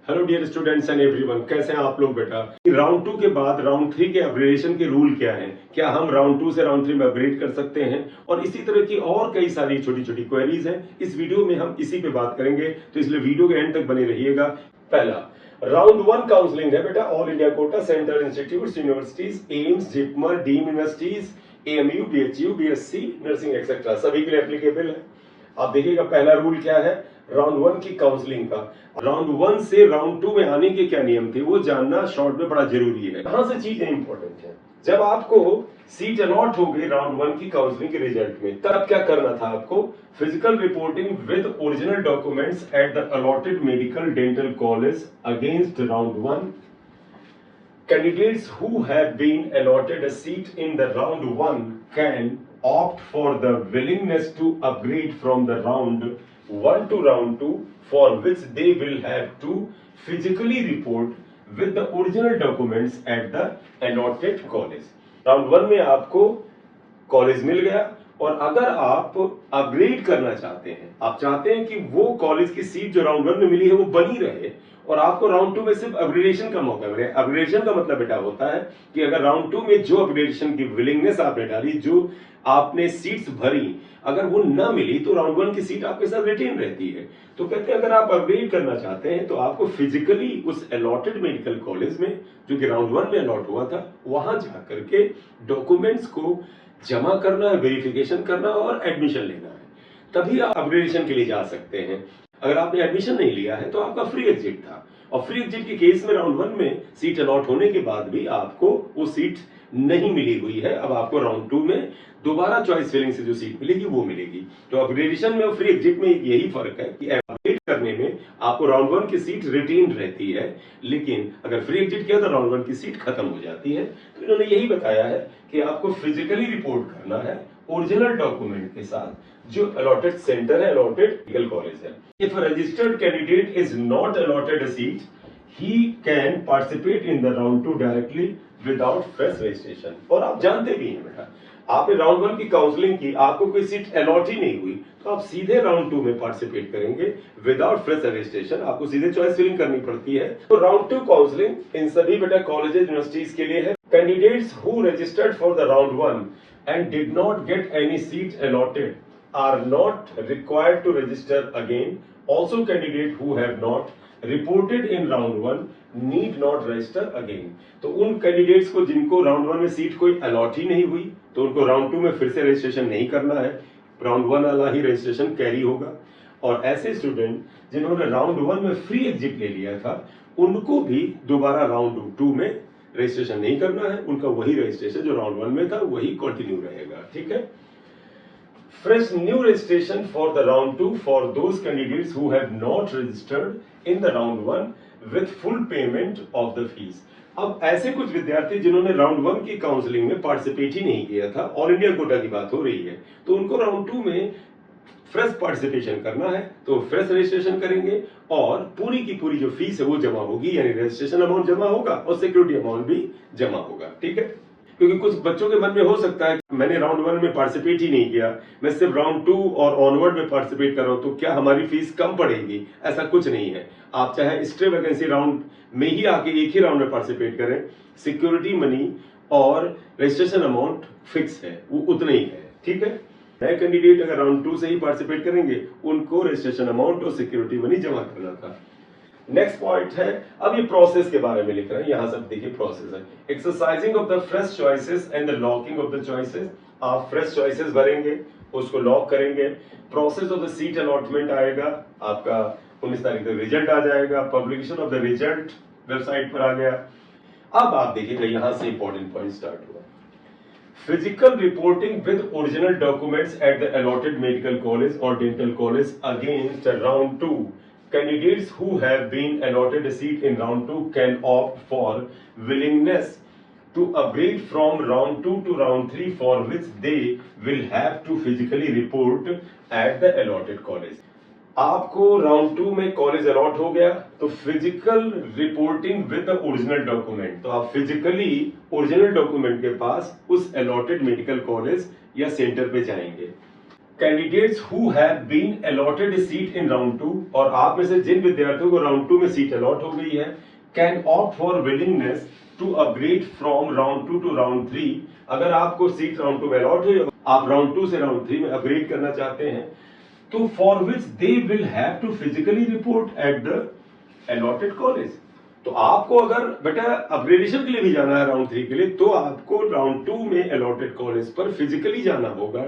Hello dear students and everyone, कैसे हैं आप लोग बेटा। राउंड 2 के बाद राउंड 3 के अपग्रेडेशन के रूल क्या हैं, क्या हम राउंड 2 से राउंड 3 में अपग्रेड कर सकते हैं, और इसी तरह की और कई सारी छोटी छोटी क्वेरीज हैं। इस वीडियो में हम इसी पे बात करेंगे, तो इसलिए वीडियो के एंड तक बने रहिएगा। पहला राउंड 1 काउंसलिंग है बेटा, all India quota, central institute, universities, AIIMS, JIPMER, deem universities, AMU, BHU, BSc nursing etcetera सभी के लिए एप्लीकेबल है। आप देखिएगा पहला रूल क्या है राउंड 1 की काउंसलिंग का। राउंड 1 से राउंड 2 में आने के क्या नियम थे वो जानना शॉर्ट में बड़ा जरूरी है। कहां से चीजें इंपॉर्टेंट है, जब आपको सीट अलॉट हो गई राउंड 1 की काउंसलिंग के रिजल्ट में, तब क्या करना था आपको? Physical reporting with original documents eight the allotted medical dental college against round 1. Candidates who have been allotted a seat in the round 1 can opt for the willingness to upgrade from the round 1 to round 2, for which they will have to physically report with the original documents at the allotted college. Round 1 में आपको college मिल गया, और अगर आप upgrade करना चाहते हैं, आप चाहते हैं कि वो कॉलेज की सीट जो राउंड 1 में मिली है वो बनी रहे और आपको राउंड 2 में सिर्फ अपग्रेडेशन का मौका मिले। अपग्रेडेशन का मतलब बेटा होता है कि अगर राउंड 2 में जो अपग्रेडेशन की विलिंगनेस आपने डाली, जो आपने सीट्स भरी, अगर वो ना मिली तो राउंड 1 की सीट आपके साथ रिटेन रहती है। तो कहते हैं अगर आप अपग्रेड करना चाहते हैं तो आपको फिजिकली उस अलॉटेड मेडिकल कॉलेज में, जो कि राउंड 1 में अलॉट हुआ था, वहां जाकर के डॉक्यूमेंट्स को जमा करना है, वेरिफिकेशन करना और एडमिशन लेना है, तभी आप अपग्रेडेशन के लिए जा सकते हैं। अगर आपने एडमिशन नहीं लिया है तो आपका फ्री एग्जिट था, और फ्री एग्जिट के केस में राउंड 1 में सीट अलॉट होने के बाद भी आपको वो सीट नहीं मिली हुई है। अब आपको राउंड 2 में दोबारा चॉइस फिलिंग से जो सीट मिलेगी वो मिलेगी। तो अपग्रेडेशन में और फ्री एग्जिट में यही फर्क है कि अपग्रेड करने में आपको राउंड 1 की सीट रिटेन रहती है, लेकिन अगर फ्री एग्जिट किया तो राउंड 1 की सीट खत्म हो जाती है। तो इन्होंने यही बताया है कि आपको फिजिकली रिपोर्ट करना है ओरिजिनल डॉक्यूमेंट के साथ, जो अलॉटेड सेंटर है, अलॉटेड मेडिकल कॉलेज है। If a registered candidate is not allotted a seat, he can participate in the round 2 directly without fresh registration. और आप जानते भी हैं बेटा, आपने राउंड 1 की काउंसलिंग की, आपको कोई सीट अलॉट ही नहीं हुई, तो आप सीधे राउंड 2 में पार्टिसिपेट करेंगे विदाउट फ्रेश रजिस्ट्रेशन। आपको सीधे चॉइस फिलिंग करनी पड़ती है। तो राउंड 2 काउंसलिंग इन सभी बेटा कॉलेजेस, यूनिवर्सिटीज के लिए है। Candidates who registered for the round 1 and did not get any seat allotted are not required to register again. Also, candidates who have not reported in round 1 need not register again. तो उन candidates को जिनको round 1 में seat कोई allot ही नहीं हुई, तो उनको राउंड 2 में फिर से रजिस्ट्रेशन नहीं करना है, राउंड 1 वाला ही रजिस्ट्रेशन कैरी होगा। और ऐसे स्टूडेंट जिन्होंने राउंड 1 में फ्री एग्जिट ले लिया था, उनको भी दोबारा राउंड 2 में रजिस्ट्रेशन नहीं करना है, उनका वही रजिस्ट्रेशन जो राउंड 1 में था वही कंटिन्यू रहेगा। ठीक है। Fresh new registration for the round 2 for those candidates who have not registered in the round 1 with full payment of the fees. अब ऐसे कुछ विद्यार्थी जिन्होंने राउंड 1 की काउंसलिंग में पार्टिसिपेट ही नहीं किया था, ऑल इंडिया कोटा की बात हो रही है, तो उनको राउंड 2 में फ्रेश पार्टिसिपेशन करना है, तो फ्रेश रजिस्ट्रेशन करेंगे और पूरी की पूरी जो फीस है वो जमा होगी, यानी रजिस्ट्रेशन अमाउंट जमा होगा और सिक्योरिटी अमाउंट भी जमा होगा। ठीक है। क्योंकि कुछ बच्चों के मन में हो सकता है कि मैंने राउंड 1 में पार्टिसिपेट ही नहीं किया, मैं सिर्फ राउंड 2 और ऑनवर्ड में पार्टिसिपेट कर रहा हूं, तो क्या हमारी फीस कम पड़ेगी? ऐसा कुछ नहीं है। आप चाहे स्टे वैकेंसी राउंड में ही आके एक ही राउंड में पार्टिसिपेट करें, सिक्योरिटी मनी और रजिस्ट्रेशन अमाउंट फिक्स है, वो उतना ही है। ठीक है। नए कैंडिडेट अगर राउंड 2 से ही पार्टिसिपेट करेंगे, उनको रजिस्ट्रेशन अमाउंट और सिक्योरिटी मनी जमा करना था। नेक्स्ट पॉइंट है, अब ये प्रोसेस के बारे में लिख रहे हैं, यहां सब देखिए प्रोसेस है। Exercising of the fresh choices and the locking of the choices. आप फ्रेश चॉइसेस भरेंगे, उसको लॉक करेंगे। Process of the seat allotment आएगा, आपका 19 तारीख तक रिजल्ट आ जाएगा। Publication of the result website पर आ गया। अब आप देखिएगा यहां से इंपॉर्टेंट पॉइंट स्टार्ट हुआ। Physical reporting with original documents at the allotted medical college or dental college against round 2. Candidates who have been allotted a seat in round 2 can opt for willingness to upgrade from round 2 to round 3, for which they will have to physically report at the allotted college. आपको round 2 में college allot हो गया, तो physical reporting with the original document, तो आप physically original document के पास उस अलॉटेड मेडिकल कॉलेज या सेंटर पे जाएंगे। Candidates who have been allotted seat in round 2, और आप में से जिन विद्यार्थियों को राउंड 2 में सीट अलॉट हो गई है, can opt for willingness to upgrade from round 2 to round 3। अगर आपको सीट राउंड 2 में अलॉट हुई, आप राउंड 2 से राउंड 3 में अपग्रेड करना चाहते हैं, तो for which they will have to physically report at the allotted college. तो आपको अगर बेटा अपग्रेडेशन के लिए भी जाना है राउंड 3 के लिए, तो आपको राउंड 2 में अलॉटेड कॉलेज पर फिजिकली जाना होगा,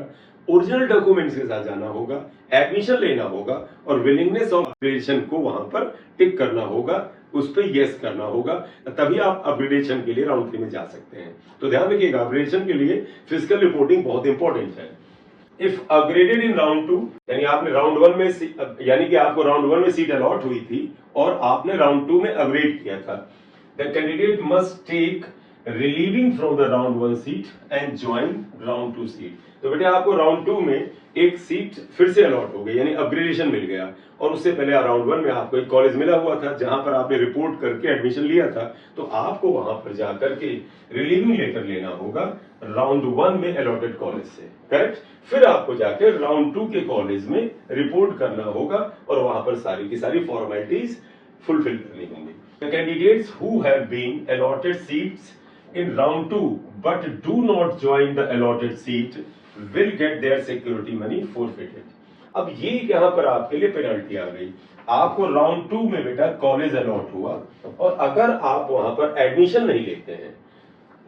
ओरिजिनल डॉक्यूमेंट्स के साथ जाना होगा, एडमिशन लेना होगा और विलिंगनेस ऑफ अपग्रेडेशन को वहां पर टिक करना होगा, उस पर यस करना होगा, तभी आप अपग्रेडेशन के लिए राउंड 3 में जा सकते हैं। तो ध्यान रखिएगा, अपग्रेडेशन के लिए फिजिकल रिपोर्टिंग बहुत इंपॉर्टेंट है। इफ अपग्रेडेड इन राउंड 2, यानी आपने राउंड 1 में, यानी कि आपको राउंड 1 में सीट अलॉट हुई थी और आपने राउंड 2 में अपग्रेड किया था, the candidate must take relieving from the round 1 seat and join round 2 seat. तो बेटे आपको राउंड 2 में एक सीट फिर से अलॉट हो गई, यानी अपग्रेडेशन मिल गया, और उससे पहले राउंड 1 में आपको एक कॉलेज मिला हुआ था जहां पर आपने रिपोर्ट करके एडमिशन लिया था, तो आपको वहां पर जाकर के रिलीविंग लेटर लेना होगा राउंड 1 में अलॉटेड कॉलेज से, करेक्ट। फिर आपको जाकर राउंड 2 के कॉलेज में रिपोर्ट करना होगा और वहां पर सारी की सारी फॉर्मेलिटीज फुलफिल करनी होंगी। Candidates who have been allotted seats in round 2 but do not join the allotted seat will get their security money forfeited। अब ये यहाँ पर आपके लिए पेनल्टी आ गई। आपको राउंड 2 में बेटा कॉलेज अलॉट हुआ और अगर आप वहां पर एडमिशन नहीं लेते हैं,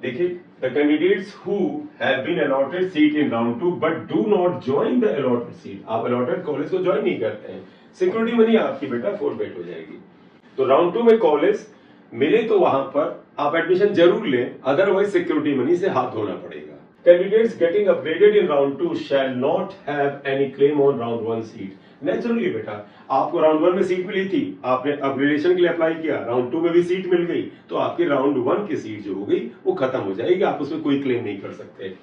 देखिए, the candidates who have been allotted seat in round 2 but do not join the allotted seat, आप अलॉटेड कॉलेज को ज्वाइन नहीं करते हैं, सिक्योरिटी मनी आपकी बेटा फोरफेट हो जाएगी। तो राउंड 2 में कॉलेज मिले तो वहां पर आप एडमिशन जरूर लें, अदरवाइज सिक्योरिटी मनी से हाथ धोना पड़ेगा। Candidates getting upgraded in round 2 shall not have any claim on round 1 seat. Naturally बेटा आपको राउंड 1 में सीट मिली थी, आपने अपग्रेडेशन के लिए अप्लाई किया, राउंड 2 में भी सीट मिल गई, तो आपकी राउंड 1 की सीट जो हो गई वो खत्म हो जाएगी, आप उसमें कोई क्लेम नहीं कर सकते।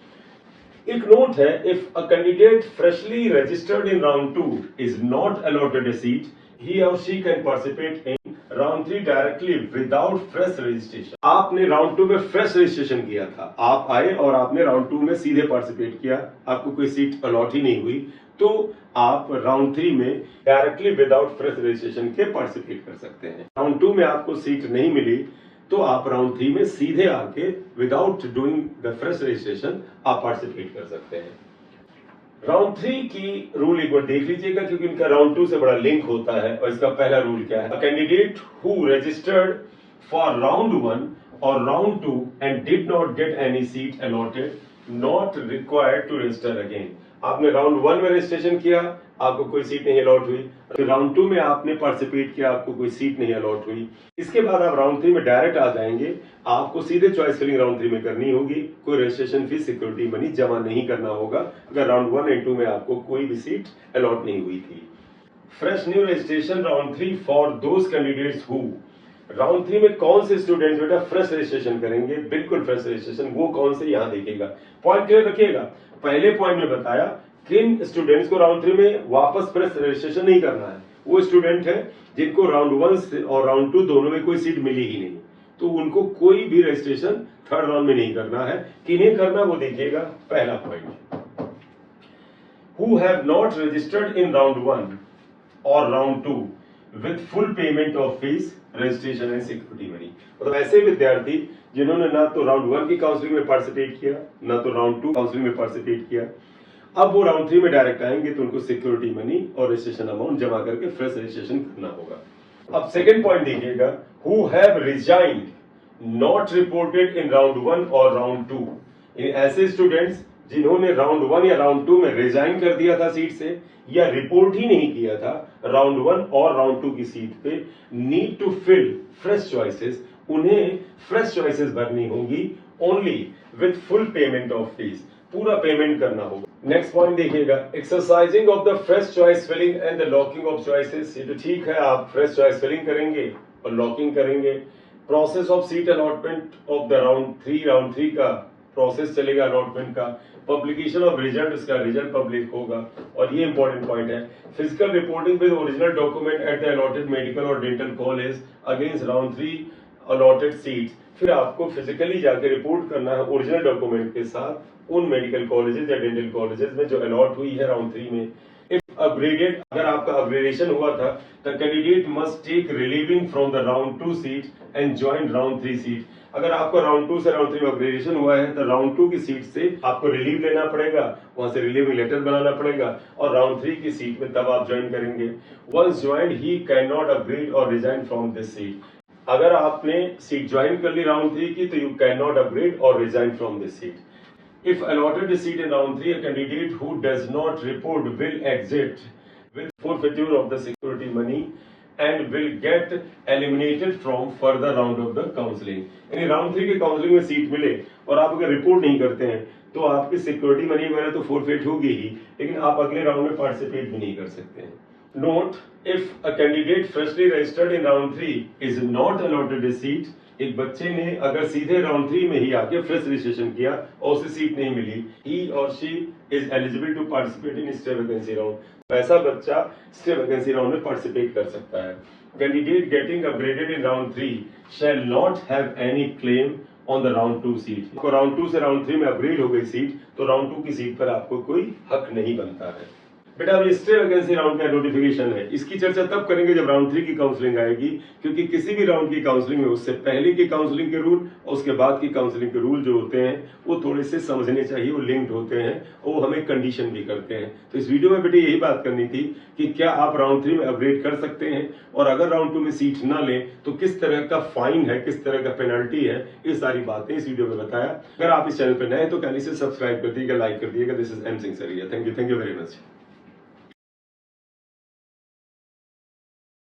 एक नोट है, if a candidate freshly registered in round 2 is not allotted a seat, he or she can participate in round 3 directly without fresh registration. आपने राउंड 2 में फ्रेश रजिस्ट्रेशन किया था, आप आए और आपने राउंड 2 में सीधे पार्टिसिपेट किया, आपको कोई सीट अलॉट ही नहीं हुई, तो आप राउंड 3 में डायरेक्टली विदाउट फ्रेश रजिस्ट्रेशन के पार्टिसिपेट कर सकते हैं। राउंड 2 में आपको सीट नहीं मिली तो आप राउंड 3 में सीधे आके without doing the fresh registration आप पार्टिसिपेट कर सकते हैं। राउंड 3 की रूल एक बार देख लीजिएगा, क्योंकि इनका राउंड 2 से बड़ा लिंक होता है। और इसका पहला रूल क्या है, candidate who registered for round 1 और round 2 and did not get any seat allotted not required to register again. आपने राउंड 1 में रजिस्ट्रेशन किया, आपको कोई सीट नहीं अलॉट हुई, फिर राउंड 2 में आपने पार्टिसिपेट किया, आपको कोई सीट नहीं अलॉट हुई, इसके बाद आप राउंड 3 में डायरेक्ट आ जाएंगे, आपको सीधे चॉइस फिलिंग राउंड 3 में करनी होगी, कोई रजिस्ट्रेशन फीस सिक्योरिटी मनी जमा नहीं करना होगा अगर राउंड 1 एंड 2 में आपको कोई भी सीट अलॉट नहीं हुई थी। Fresh new registration round 3 for those candidates who, round 3 में कौन से स्टूडेंट्स बेटा फ्रेश रजिस्ट्रेशन करेंगे, बिल्कुल फ्रेश रजिस्ट्रेशन, वो कौन से यहाँ देखिएगा, पॉइंट क्लियर रखिएगा। पहले पॉइंट में बताया किन स्टूडेंट्स को राउंड 3 में वापस फ्रेश रजिस्ट्रेशन नहीं करना है, वो स्टूडेंट है जिनको राउंड 1 और राउंड 2 दोनों में कोई सीट मिली ही नहीं, तो उनको कोई भी रजिस्ट्रेशन थर्ड राउंड में नहीं करना है। किन्हें करना वो देखिएगा, पहला point, who have not registered in round 1 और round 2 with full payment of fees registration and security money. मतलब ऐसे विद्यार्थी जिन्होंने ना तो राउंड 1 की काउंसलिंग में पार्टिसिपेट किया, ना तो राउंड 2 काउंसलिंग में पार्टिसिपेट किया, अब वो राउंड 3 में डायरेक्ट आएंगे तो उनको सिक्योरिटी मनी और रजिस्ट्रेशन अमाउंट जमा करके फ्रेश रजिस्ट्रेशन करना होगा। अब सेकंड पॉइंट देखिएगा, who have resigned not reported in round 1 और राउंड 2। ऐसे स्टूडेंट्स जिन्होंने राउंड 1 या राउंड 2 में रिजाइन कर दिया था सीट से या रिपोर्ट ही नहीं किया था राउंड 1 और राउंड 2 की सीट पे, need to fill fresh choices, उन्हें फ्रेश चॉइसेस भरनी होंगी only with full payment of fees, पूरा पेमेंट करना होगा। नेक्स्ट पॉइंट देखिएगा, exercising of the fresh choice filling and the locking of choices. ये तो ठीक है, आप फ्रेश चॉइस फिलिंग करेंगे और लॉकिंग करेंगे। Process of seat allotment of the round 3 का प्रोसेस चलेगा अलॉटमेंट का। पब्लिकेशन ऑफ रिजल्ट, इसका रिजल्ट पब्लिक होगा। और ये इंपॉर्टेंट पॉइंट है, physical reporting with original document at the allotted medical और dental college against round 3 allotted seats, फिर आपको फिजिकली जाके रिपोर्ट करना है ओरिजिनल डॉक्यूमेंट के साथ उन मेडिकल कॉलेजेस या डेंटल कॉलेजेस में जो अलॉट हुई है राउंड 3 में। इफ अपग्रेडेड, अगर आपका अपग्रेडेशन हुआ था, the candidate must take relieving from the round 2 seat and join round 3 seat. अगर आपको राउंड 2 से राउंड 3 में अपग्रेडेशन हुआ है तो राउंड 2 की सीट से आपको रिलीव लेना पड़ेगा, वहां से रिलीविंग लेटर बनाना पड़ेगा और राउंड 3 की सीट में तब आप ज्वाइन करेंगे। Once joined he cannot upgrade और रिजाइन फ्रॉम दिस सीट। अगर आपने सीट ज्वाइन कर ली राउंड 3 की तो यू कैन नॉट अपग्रेड और resign from this seat. If allotted a seat in round 3, a candidate who does not report will exit with forfeiture of the security money and will get eliminated from further round of the counseling। यानी round 3 के counselling में seat मिले और आप अगर report नहीं करते हैं तो आपकी सिक्योरिटी मनी वगैरह तो फोरफेट होगी ही, लेकिन आप अगले राउंड में पार्टिसिपेट भी नहीं कर सकते हैं। Note, if a candidate freshly registered in round 3 is not allotted a seat, एक बच्चे ने अगर सीधे राउंड 3 में ही आके फ्रेश रजिस्ट्रेशन किया और उसे सीट नहीं मिली, he or she is eligible to participate in stay vacancy round। ऐसा बच्चा स्टे वैकेंसी राउंड में पार्टिसिपेट कर सकता है। Candidate getting upgraded in round 3 shall not have any claim on the round 2 seat. तो राउंड 2 से round 3 में upgrade हो गई सीट तो राउंड 2 की सीट पर आपको कोई हक नहीं बनता है। बेटा अब स्टे वैकेंसी राउंड का नोटिफिकेशन है, इसकी चर्चा तब करेंगे जब राउंड 3 की काउंसलिंग आएगी, क्योंकि किसी भी राउंड की काउंसलिंग में उससे पहले की काउंसलिंग के रूल और उसके बाद की काउंसलिंग के रूल जो होते हैं वो थोड़े से समझने चाहिए, वो लिंक्ड होते हैं और वो हमें कंडीशन भी करते हैं। तो इस वीडियो में बेटे यही बात करनी थी कि क्या आप राउंड 3 में अपग्रेड कर सकते हैं और अगर राउंड 2 में सीट ना लें तो किस तरह का फाइन है, किस तरह का पेनल्टी है, ये सारी बातें इस वीडियो में बताया। अगर आप इस चैनल पर नए हैं तो कैसे सब्सक्राइब कर दीजिएगा, लाइक कर दीजिएगा। दिस इज एम सिंह सरिया। Thank you very much.